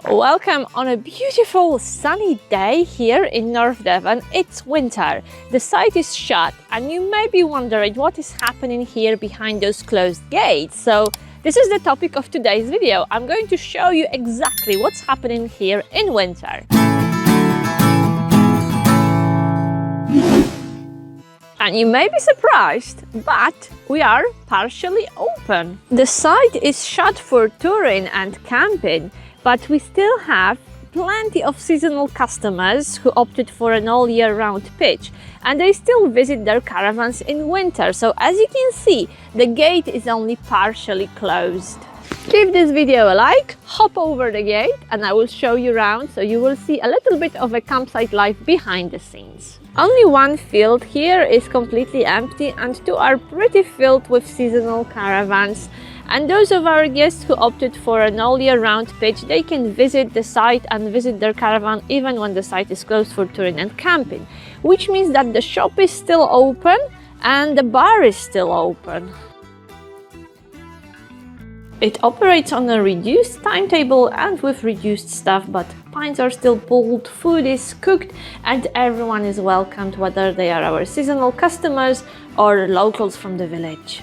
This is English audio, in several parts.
Welcome on a beautiful sunny day here in North Devon. It's winter, the site is shut, and you may be wondering what is happening here behind those closed gates. So this is the topic of today's video. I'm going to show you exactly what's happening here in winter. And you may be surprised, but we are partially open. The site is shut for touring and camping, but we still have plenty of seasonal customers who opted for an all-year-round pitch, and they still visit their caravans in winter. So as you can see, the gate is only partially closed. Give this video a like, hop over the gate, and I will show you around so you will see a little bit of a campsite life behind the scenes. Only one field here is completely empty and two are pretty filled with seasonal caravans. And those of our guests who opted for an all-year-round pitch, they can visit the site and visit their caravan even when the site is closed for touring and camping, which means that the shop is still open and the bar is still open. It operates on a reduced timetable and with reduced staff, but pints are still pulled, food is cooked, and everyone is welcomed, whether they are our seasonal customers or locals from the village.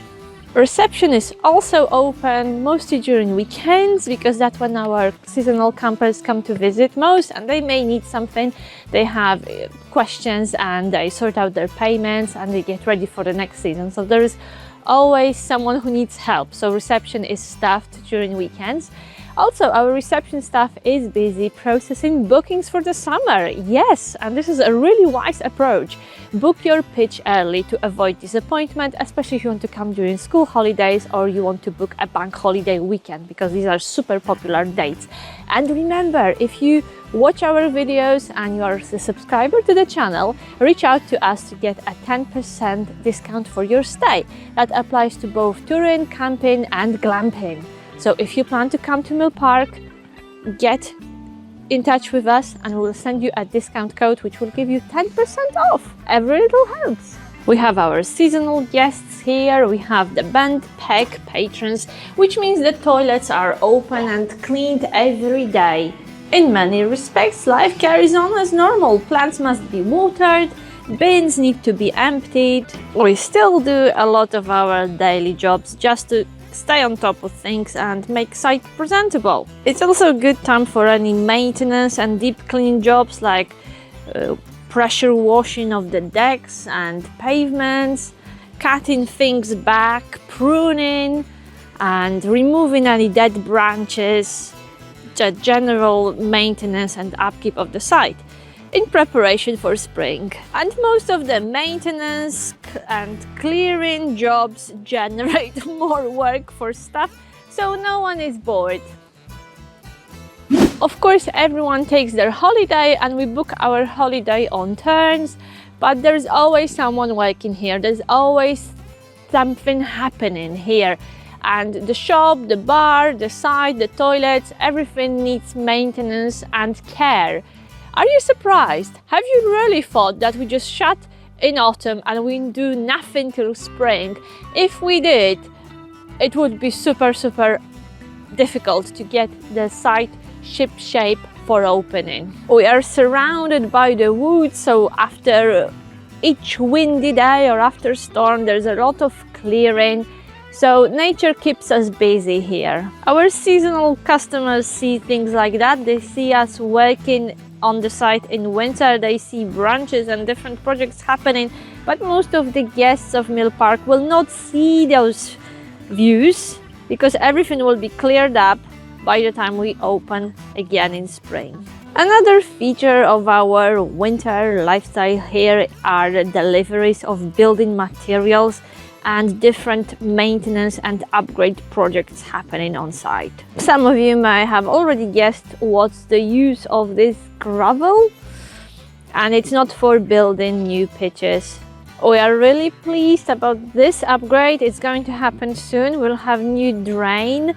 Reception is also open, mostly during weekends, because that's when our seasonal campers come to visit most, and they may need something. They have questions and they sort out their payments and they get ready for the next season. So there is always someone who needs help. So reception is staffed during weekends. Also, our reception staff is busy processing bookings for the summer. Yes, and this is a really wise approach. Book your pitch early to avoid disappointment, especially if you want to come during school holidays or you want to book a bank holiday weekend, because these are super popular dates. And remember, if you watch our videos and you are a subscriber to the channel, reach out to us to get a 10% discount for your stay. That applies to both touring, camping and glamping. So if you plan to come to Mill Park, get in touch with us and we'll send you a discount code which will give you 10% off. Every little helps. We have our seasonal guests here. We have the band pack patrons, which means the toilets are open and cleaned every day. In many respects, life carries on as normal. Plants must be watered, bins need to be emptied. We still do a lot of our daily jobs just to stay on top of things and make site presentable. It's also a good time for any maintenance and deep cleaning jobs like pressure washing of the decks and pavements, cutting things back, pruning and removing any dead branches, just general maintenance and upkeep of the site in preparation for spring. And most of the maintenance and clearing jobs generate more work for staff, so no one is bored. Of course, everyone takes their holiday and we book our holiday on turns, but there's always someone working here. There's always something happening here. And the shop, the bar, the site, the toilets, everything needs maintenance and care. Are you surprised? Have you really thought that we just shut in autumn and we do nothing till spring? If we did, it would be super difficult to get the site ship-shape for opening. We are surrounded by the woods, so after each windy day or after storm, there's a lot of clearing. So nature keeps us busy here. Our seasonal customers see things like that. They see us working on the site in winter, they see branches and different projects happening, but most of the guests of Mill Park will not see those views because everything will be cleared up by the time we open again in spring. Another feature of our winter lifestyle here are the deliveries of building materials and different maintenance and upgrade projects happening on site. Some of you may have already guessed what's the use of this gravel, and it's not for building new pitches. We are really pleased about this upgrade. It's going to happen soon. We'll have new drain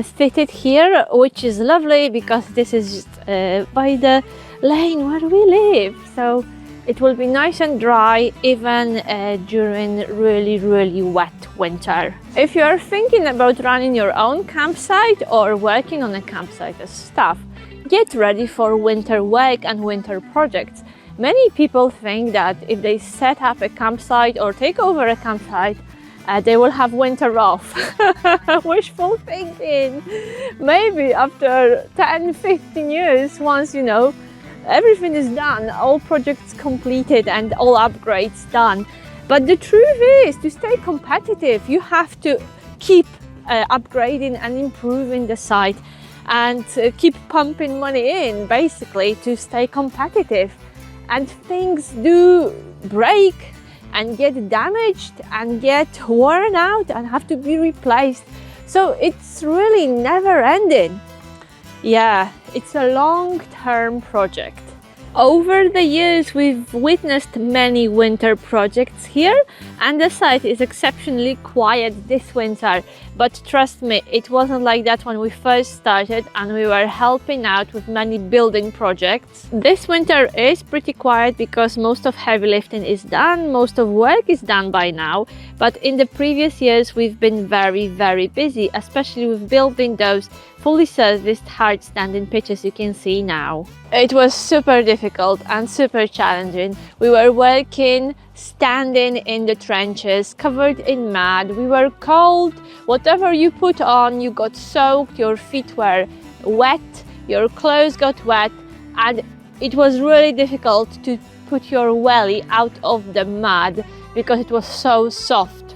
fitted here, which is lovely because this is by the lane where we live. So It will be nice and dry even during really wet winter. If you are thinking about running your own campsite or working on a campsite as staff, get ready for winter work and winter projects. Many people think that if they set up a campsite or take over a campsite, they will have winter off. Wishful thinking. Maybe after 10-15 years, once you know everything is done, all projects completed and all upgrades done. But the truth is, to stay competitive, you have to keep upgrading and improving the site and keep pumping money in, basically, to stay competitive. And things do break and get damaged and get worn out and have to be replaced. So it's really never ending. Yeah, it's a long-term project. Over the years, we've witnessed many winter projects here, and the site is exceptionally quiet this winter. But trust me, it wasn't like that when we first started and we were helping out with many building projects. This winter is pretty quiet because most of heavy lifting is done, most of work is done by now. But in the previous years, we've been very busy, especially with building those fully serviced hard standing pitches you can see now. It was super difficult and super challenging. We were working standing in the trenches, covered in mud. We were cold. Whatever you put on, you got soaked, your feet were wet, your clothes got wet, and it was really difficult to put your welly out of the mud because it was so soft.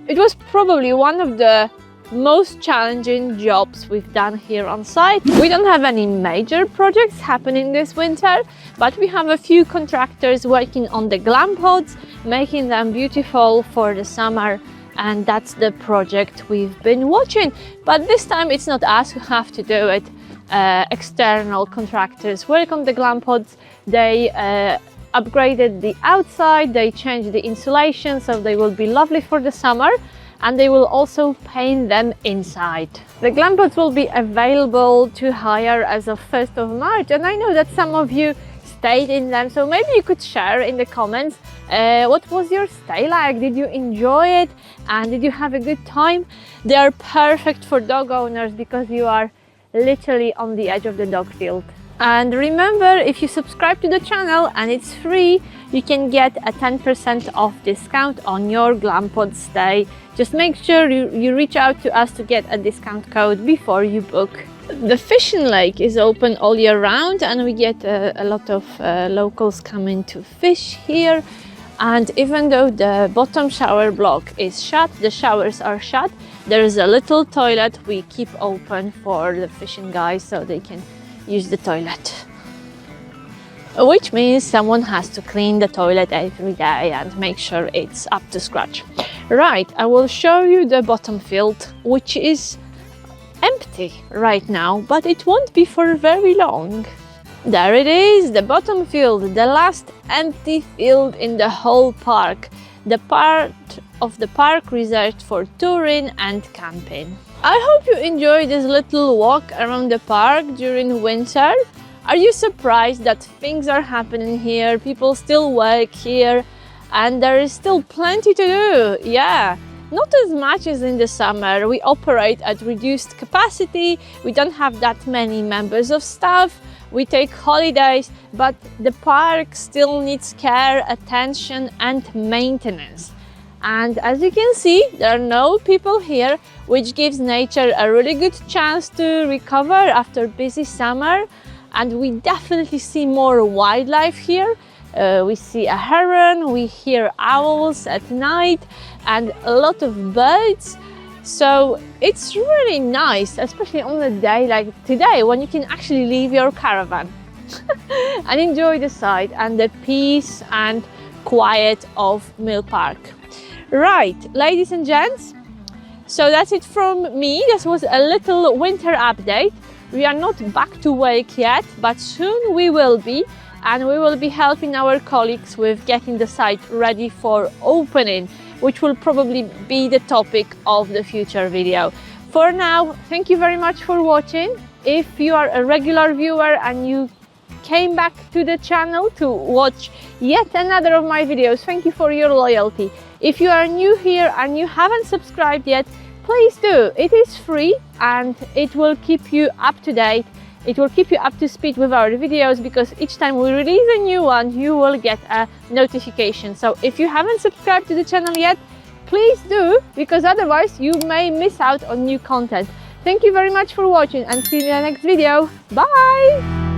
It was probably one of the most challenging jobs we've done here on site. We don't have any major projects happening this winter, but we have a few contractors working on the glam pods, making them beautiful for the summer, and that's the project we've been watching. But this time it's not us who have to do it. External contractors work on the glam pods. They upgraded the outside, they changed the insulation so they will be lovely for the summer, and they will also paint them inside. The glam pods will be available to hire as of 1st of March, and I know that some of you stayed in them, so maybe you could share in the comments what was your stay like. Did you enjoy it and did you have a good time? They are perfect for dog owners because you are literally on the edge of the dog field. And remember, if you subscribe to the channel and it's free, you can get a 10% off discount on your glam pod stay. Just make sure you reach out to us to get a discount code before you book. The fishing lake is open all year round, and we get a lot of locals coming to fish here. And even though the bottom shower block is shut, the showers are shut, there is a little toilet we keep open for the fishing guys so they can use the toilet. Which means someone has to clean the toilet every day and make sure it's up to scratch. Right, I will show you the bottom field, which is empty right now, but it won't be for very long. There it is, the bottom field, the last empty field in the whole park. The part of the park reserved for touring and camping. I hope you enjoyed this little walk around the park during winter. Are you surprised that things are happening here? People still work here and there is still plenty to do. Yeah, not as much as in the summer. We operate at reduced capacity. We don't have that many members of staff. We take holidays, but the park still needs care, attention and maintenance. And as you can see, there are no people here, which gives nature a really good chance to recover after busy summer. And we definitely see more wildlife here. We see a heron, we hear owls at night and a lot of birds. So it's really nice, especially on a day like today when you can actually leave your caravan and enjoy the site and the peace and quiet of Mill Park. Right, ladies and gents, so that's it from me. This was a little winter update. We are not back to work yet, but soon we will be, and we will be helping our colleagues with getting the site ready for opening, which will probably be the topic of the future video. For now, thank you very much for watching. If you are a regular viewer and you came back to the channel to watch yet another of my videos. Thank you for your loyalty. If you are new here and you haven't subscribed yet, please do. It is free and it will keep you up to date. It will keep you up to speed with our videos, because each time we release a new one, you will get a notification. So if you haven't subscribed to the channel yet, please do, because otherwise you may miss out on new content. Thank you very much for watching and see you in the next video. Bye!